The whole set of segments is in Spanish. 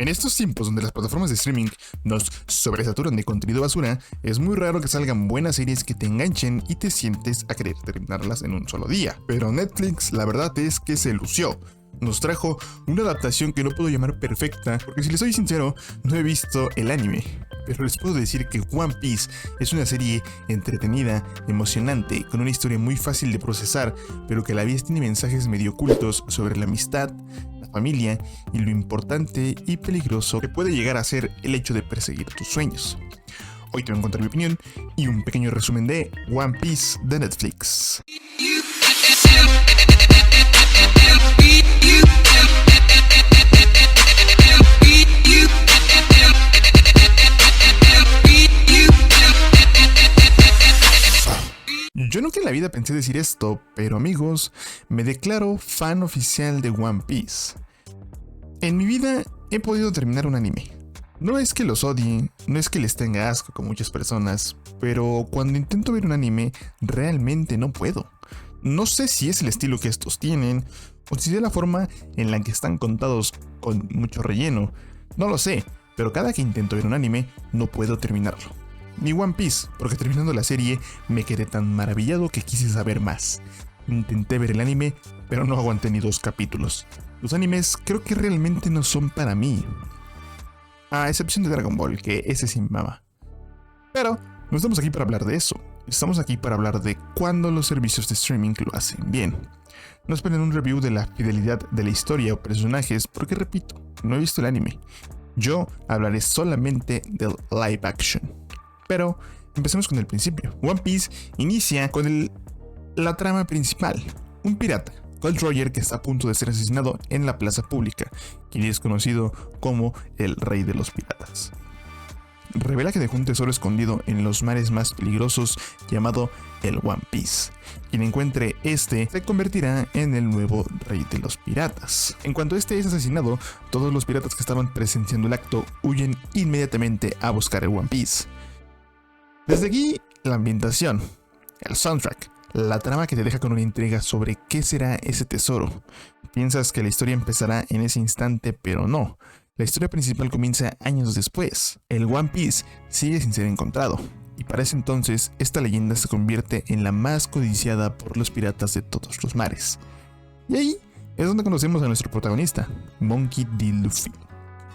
En estos tiempos donde las plataformas de streaming nos sobresaturan de contenido basura, es muy raro que salgan buenas series que te enganchen y te sientes a querer terminarlas en un solo día. Pero Netflix, la verdad es que se lució. Nos trajo una adaptación que no puedo llamar perfecta, porque si les soy sincero, no he visto el anime. Pero les puedo decir que One Piece es una serie entretenida, emocionante, con una historia muy fácil de procesar, pero que a la vez tiene mensajes medio ocultos sobre la amistad, la familia y lo importante y peligroso que puede llegar a ser el hecho de perseguir tus sueños. Hoy te voy a contar mi opinión y un pequeño resumen de One Piece de Netflix. Yo nunca en la vida pensé decir esto, pero amigos, me declaro fan oficial de One Piece. En mi vida he podido terminar un anime. No es que los odie, no es que les tenga asco con muchas personas, pero cuando intento ver un anime, realmente no puedo. No sé si es el estilo que estos tienen, o si es la forma en la que están contados con mucho relleno. No lo sé, pero cada que intento ver un anime, no puedo terminarlo. Ni One Piece, porque terminando la serie me quedé tan maravillado que quise saber más. Intenté ver el anime, pero no aguanté ni 2 capítulos. Los animes creo que realmente no son para mí. A excepción de Dragon Ball, que ese sí me mama. Pero no estamos aquí para hablar de eso. Estamos aquí para hablar de cuándo los servicios de streaming lo hacen bien. No esperen un review de la fidelidad de la historia o personajes, porque repito, no he visto el anime. Yo hablaré solamente del live action. Pero empecemos con el principio. One Piece inicia con la trama principal. Un pirata, Gold Roger, que está a punto de ser asesinado en la plaza pública, quien es conocido como el rey de los piratas. Revela que dejó un tesoro escondido en los mares más peligrosos llamado el One Piece. Quien encuentre este se convertirá en el nuevo rey de los piratas. En cuanto este es asesinado, todos los piratas que estaban presenciando el acto huyen inmediatamente a buscar el One Piece. Desde aquí, la ambientación, el soundtrack, la trama que te deja con una intriga sobre qué será ese tesoro. Piensas que la historia empezará en ese instante, pero no. La historia principal comienza años después. El One Piece sigue sin ser encontrado, y para ese entonces, esta leyenda se convierte en la más codiciada por los piratas de todos los mares. Y ahí es donde conocemos a nuestro protagonista, Monkey D. Luffy.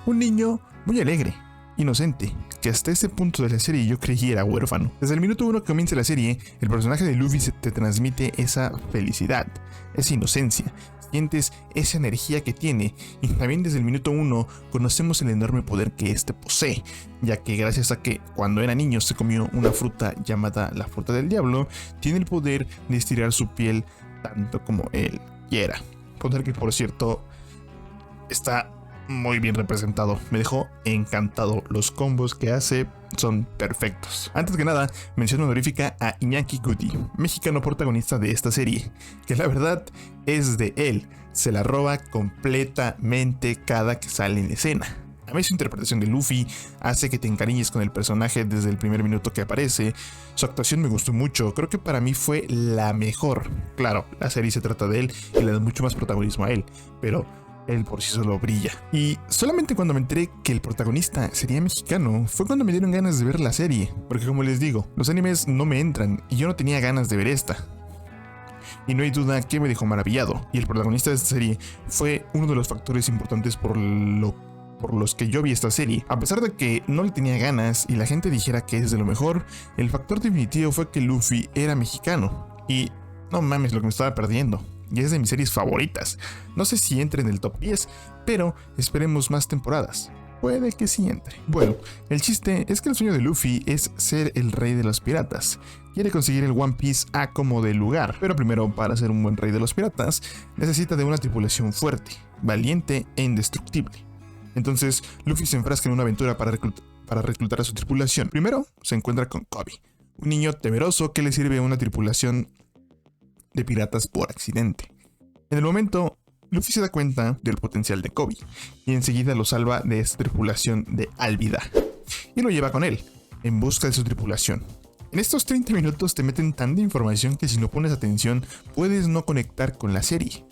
Un niño muy alegre, inocente, que hasta ese punto de la serie yo creí era huérfano. Desde el minuto 1 que comienza la serie, el personaje de Luffy te transmite esa felicidad, esa inocencia, sientes esa energía que tiene, y también desde el minuto 1 conocemos el enorme poder que este posee, ya que gracias a que cuando era niño se comió una fruta llamada la fruta del diablo, tiene el poder de estirar su piel tanto como él quiera. Poder que, por cierto, está muy bien representado. Me dejó encantado. Los combos que hace son perfectos. Antes que nada, mención honorífica a Iñaki Guti, mexicano protagonista de esta serie, que la verdad es de él. Se la roba completamente cada que sale en escena. A mí su interpretación de Luffy hace que te encariñes con el personaje desde el primer minuto que aparece. Su actuación me gustó mucho, creo que para mí fue la mejor. Claro, la serie se trata de él y le da mucho más protagonismo a él, pero él por sí solo brilla. Y solamente cuando me enteré que el protagonista sería mexicano fue cuando me dieron ganas de ver la serie, porque como les digo, los animes no me entran y yo no tenía ganas de ver esta. Y no hay duda que me dejó maravillado, y el protagonista de esta serie fue uno de los factores importantes por los que yo vi esta serie. A pesar de que no le tenía ganas y la gente dijera que es de lo mejor, el factor definitivo fue que Luffy era mexicano. Y no mames lo que me estaba perdiendo. Y es de mis series favoritas. No sé si entre en el top 10, pero esperemos más temporadas. Puede que sí entre. Bueno, el chiste es que el sueño de Luffy es ser el rey de los piratas. Quiere conseguir el One Piece a como de lugar, pero primero, para ser un buen rey de los piratas, necesita de una tripulación fuerte, valiente e indestructible. Entonces, Luffy se enfrasca en una aventura para reclutar a su tripulación. Primero, se encuentra con Kobe, un niño temeroso que le sirve a una tripulación de piratas por accidente. En el momento, Luffy se da cuenta del potencial de Kobe y enseguida lo salva de esta tripulación de Alvida y lo lleva con él en busca de su tripulación. En estos 30 minutos te meten tanta información que si no pones atención puedes no conectar con la serie.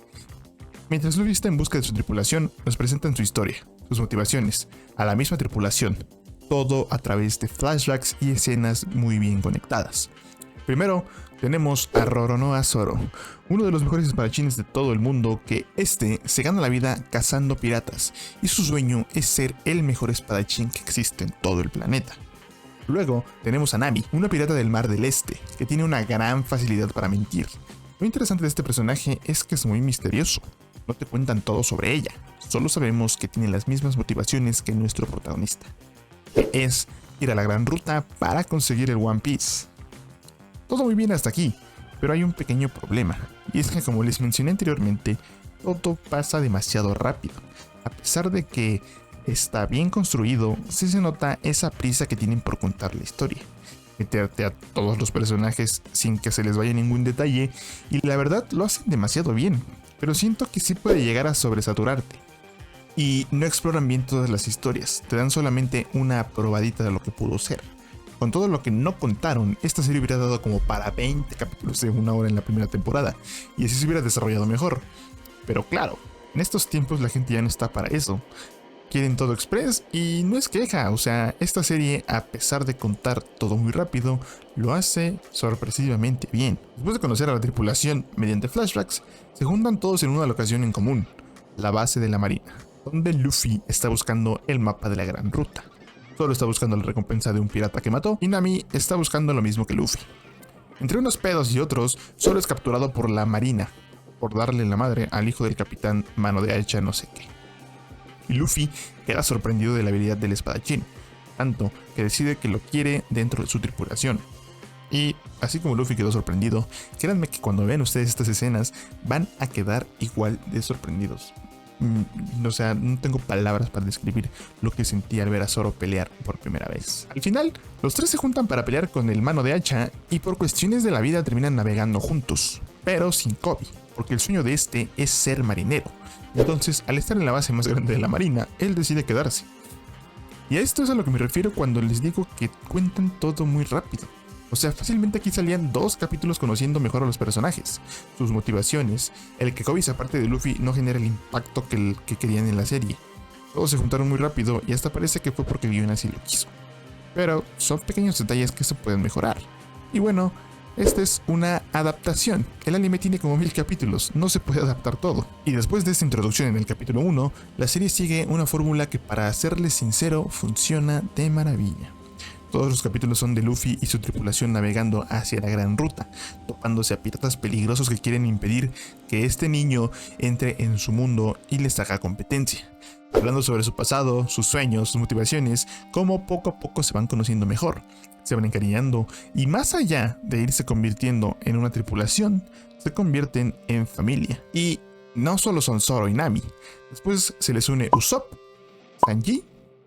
Mientras Luffy está en busca de su tripulación, nos presentan su historia, sus motivaciones, a la misma tripulación, todo a través de flashbacks y escenas muy bien conectadas. Primero, tenemos a Roronoa Zoro, uno de los mejores espadachines de todo el mundo que se gana la vida cazando piratas y su sueño es ser el mejor espadachín que existe en todo el planeta. Luego tenemos a Nami, una pirata del Mar del Este, que tiene una gran facilidad para mentir. Lo interesante de este personaje es que es muy misterioso, no te cuentan todo sobre ella, solo sabemos que tiene las mismas motivaciones que nuestro protagonista, que es ir a la Gran Ruta para conseguir el One Piece. Todo muy bien hasta aquí, pero hay un pequeño problema, y es que como les mencioné anteriormente, todo pasa demasiado rápido. A pesar de que está bien construido, sí se nota esa prisa que tienen por contar la historia, meterte a todos los personajes sin que se les vaya ningún detalle, y la verdad lo hacen demasiado bien, pero siento que sí puede llegar a sobresaturarte. Y no exploran bien todas las historias, te dan solamente una probadita de lo que pudo ser. Con todo lo que no contaron, esta serie hubiera dado como para 20 capítulos de 1 hora en la primera temporada, y así se hubiera desarrollado mejor. Pero claro, en estos tiempos la gente ya no está para eso. Quieren todo express y no es queja, o sea, esta serie, a pesar de contar todo muy rápido, lo hace sorpresivamente bien. Después de conocer a la tripulación mediante flashbacks, se juntan todos en una locación en común, la base de la marina, donde Luffy está buscando el mapa de la Gran Ruta. Zoro está buscando la recompensa de un pirata que mató y Nami está buscando lo mismo que Luffy. Entre unos pedos y otros, Zoro es capturado por la marina por darle la madre al hijo del capitán Mano de Hacha no sé qué. Y Luffy queda sorprendido de la habilidad del espadachín, tanto que decide que lo quiere dentro de su tripulación. Y así como Luffy quedó sorprendido, créanme que cuando vean ustedes estas escenas van a quedar igual de sorprendidos. O sea, no tengo palabras para describir lo que sentí al ver a Zoro pelear por primera vez. Al final, los tres se juntan para pelear con el Mano de Hacha y por cuestiones de la vida terminan navegando juntos, pero sin Kobe, porque el sueño de este es ser marinero. Entonces, al estar en la base más grande de la marina, él decide quedarse. Y a esto es a lo que me refiero cuando les digo que cuentan todo muy rápido. O sea, fácilmente aquí salían 2 capítulos conociendo mejor a los personajes, sus motivaciones, el que Kobe aparte de Luffy no genera el impacto que querían en la serie. Todos se juntaron muy rápido y hasta parece que fue porque el guion así lo quiso. Pero son pequeños detalles que se pueden mejorar. Y bueno, esta es una adaptación. El anime tiene como 1000 capítulos, no se puede adaptar todo. Y después de esta introducción en el capítulo 1, la serie sigue una fórmula que, para serles sincero, funciona de maravilla. Todos los capítulos son de Luffy y su tripulación navegando hacia la Gran Ruta, topándose a piratas peligrosos que quieren impedir que este niño entre en su mundo y les haga competencia. Hablando sobre su pasado, sus sueños, sus motivaciones, cómo poco a poco se van conociendo mejor, se van encariñando y más allá de irse convirtiendo en una tripulación, se convierten en familia. Y no solo son Zoro y Nami, después se les une Usopp, Sanji,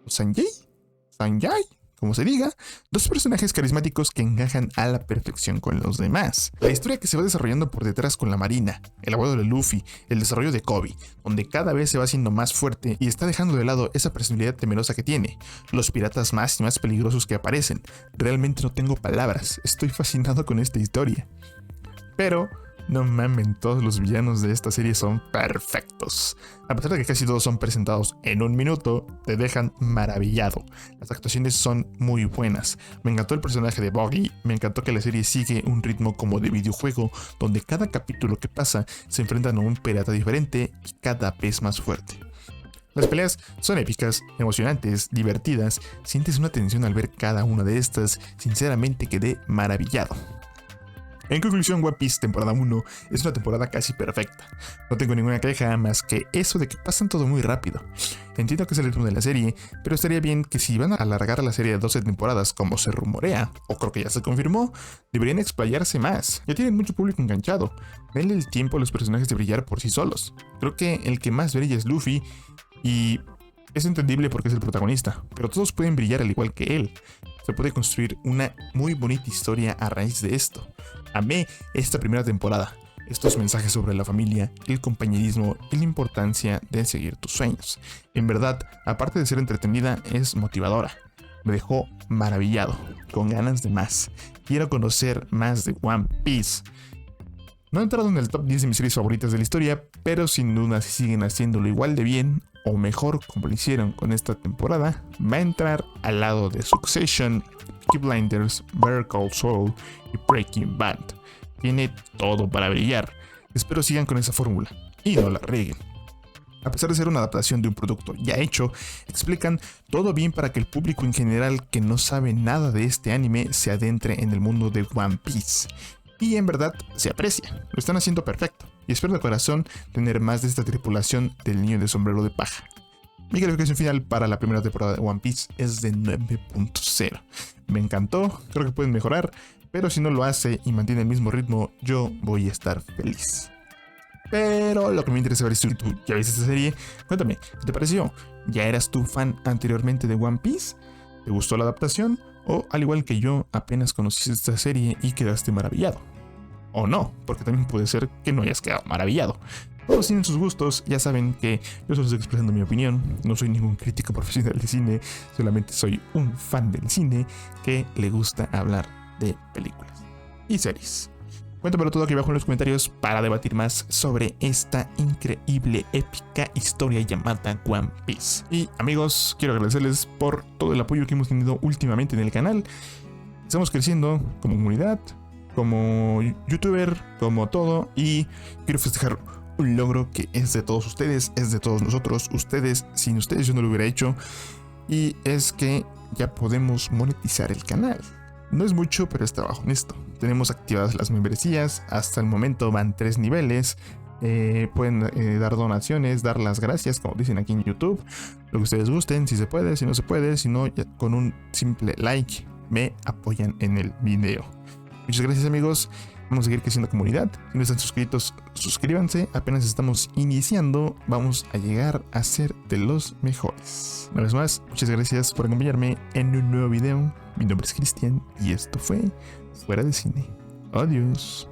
Sanjay, como se diga, 2 personajes carismáticos que encajan a la perfección con los demás. La historia que se va desarrollando por detrás con la marina, el abuelo de Luffy, el desarrollo de Kobe, donde cada vez se va haciendo más fuerte y está dejando de lado esa personalidad temerosa que tiene, los piratas más y más peligrosos que aparecen. Realmente no tengo palabras, estoy fascinado con esta historia. Pero no mamen, todos los villanos de esta serie son perfectos. A pesar de que casi todos son presentados en 1 minuto, te dejan maravillado. Las actuaciones son muy buenas. Me encantó el personaje de Buggy, me encantó que la serie sigue un ritmo como de videojuego, donde cada capítulo que pasa se enfrentan a un pirata diferente y cada vez más fuerte. Las peleas son épicas, emocionantes, divertidas, sientes una tensión al ver cada una de estas, sinceramente quedé maravillado. En conclusión, One Piece temporada 1 es una temporada casi perfecta. No tengo ninguna queja más que eso de que pasan todo muy rápido. Entiendo que es el ritmo de la serie, pero estaría bien que si van a alargar la serie a 12 temporadas como se rumorea, o creo que ya se confirmó, deberían explayarse más. Ya tienen mucho público enganchado. Denle el tiempo a los personajes de brillar por sí solos. Creo que el que más brilla es Luffy y es entendible porque es el protagonista, pero todos pueden brillar al igual que él. Se puede construir una muy bonita historia a raíz de esto. Amé esta primera temporada, estos mensajes sobre la familia, el compañerismo y la importancia de seguir tus sueños. En verdad, aparte de ser entretenida, es motivadora. Me dejó maravillado, con ganas de más. Quiero conocer más de One Piece. No he entrado en el top 10 de mis series favoritas de la historia, pero sin duda si siguen haciéndolo igual de bien, o mejor como lo hicieron con esta temporada, va a entrar al lado de Succession, Peaky Blinders, Better Call Saul y Breaking Bad. Tiene todo para brillar. Espero sigan con esa fórmula y no la rieguen. A pesar de ser una adaptación de un producto ya hecho, explican todo bien para que el público en general que no sabe nada de este anime se adentre en el mundo de One Piece. Y en verdad se aprecia, lo están haciendo perfecto. Y espero de corazón tener más de esta tripulación del niño de sombrero de paja. Mi calificación final para la primera temporada de One Piece es de 9.0. Me encantó, creo que pueden mejorar, pero si no lo hace y mantiene el mismo ritmo, yo voy a estar feliz. Pero lo que me interesa ver es si tú ya viste esta serie. Cuéntame, ¿qué te pareció? ¿Ya eras tú fan anteriormente de One Piece? ¿Te gustó la adaptación? ¿O al igual que yo apenas conociste esta serie y quedaste maravillado? O no, porque también puede ser que no hayas quedado maravillado. Todos tienen sus gustos, ya saben que yo solo estoy expresando mi opinión, no soy ningún crítico profesional de cine, solamente soy un fan del cine que le gusta hablar de películas y series. Cuéntamelo todo aquí abajo en los comentarios para debatir más sobre esta increíble, épica historia llamada One Piece. Y amigos, quiero agradecerles por todo el apoyo que hemos tenido últimamente en el canal. Estamos creciendo como comunidad, como youtuber, como todo, y quiero festejar un logro que es de todos ustedes, es de todos nosotros. Sin ustedes yo no lo hubiera hecho, y es que ya podemos monetizar el canal. No es mucho, pero es trabajo honesto. Tenemos activadas las membresías, hasta el momento van 3 niveles. Pueden dar donaciones, dar las gracias, como dicen aquí en YouTube. Lo que ustedes gusten, si se puede, si no se puede, si no, con un simple like me apoyan en el video. Muchas gracias amigos, vamos a seguir creciendo comunidad. Si no están suscritos, suscríbanse, apenas estamos iniciando, vamos a llegar a ser de los mejores. Una vez más, muchas gracias por acompañarme en un nuevo video. Mi nombre es Cristian y esto fue Fuera de Cine. Adiós.